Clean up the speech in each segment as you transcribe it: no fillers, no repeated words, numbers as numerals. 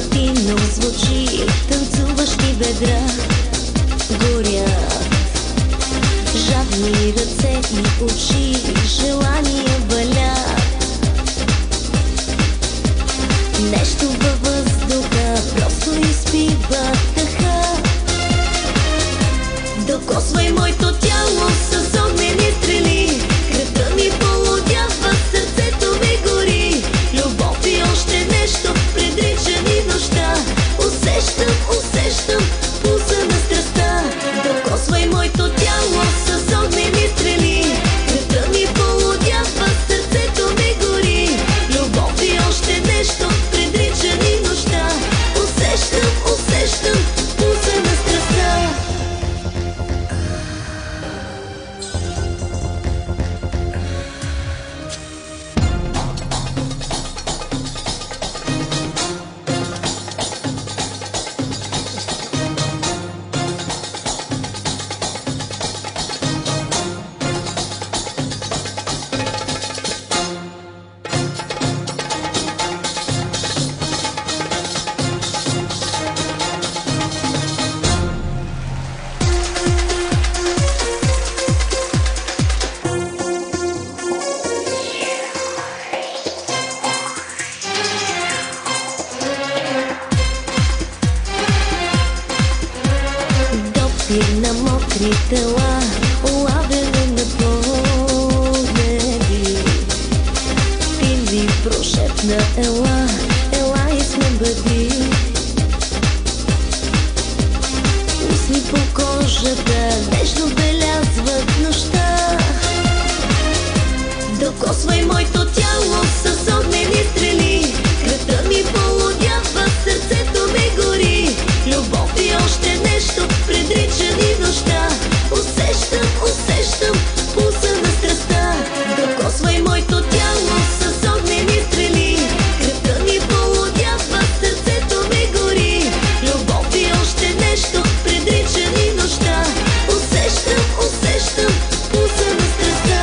латино звучи, танцуващи бедра горят, жадни ръце и очи, желания валят. Нещо във въздуха просто изпива дъха. Докосвай моето тяло с огнени стрели, кръвта ми полудява, сърцето ми гори. Любов и още нещо предрича ни нощта. Усещам, усещам пулса на страстта. Докосвай моето тяло с огнени стрели, кръвта ми полудява, сърцето ми гори. Любов и още нещо предрича ни нощта. Усещам, усещам пулса на страстта. На мокри тела, улавяне на погледи. Ти ми прошепна ела, ела и сме бъди. Усни по кожата, нежно белязват нощта. Докосвай моето тяло с огнени стрели, кръвта ми полудява, сърцето ми гори. Любов и още нещо предрича ни нощта. Усещам, усещам пулса на страстта. Докосвай моето тяло с огнени стрели, кръвта ми полудява, сърцето ми гори. Любов и още нещо предрича ни нощта. Усещам, усещам пулса на страстта.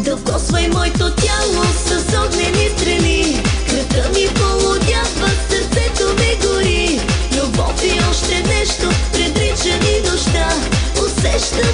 Докосвай моето тяло с огнени стрели, кръвта ми полудява, сърцето ми гори. Любов и още нещо предрича ни нощта. Усещам,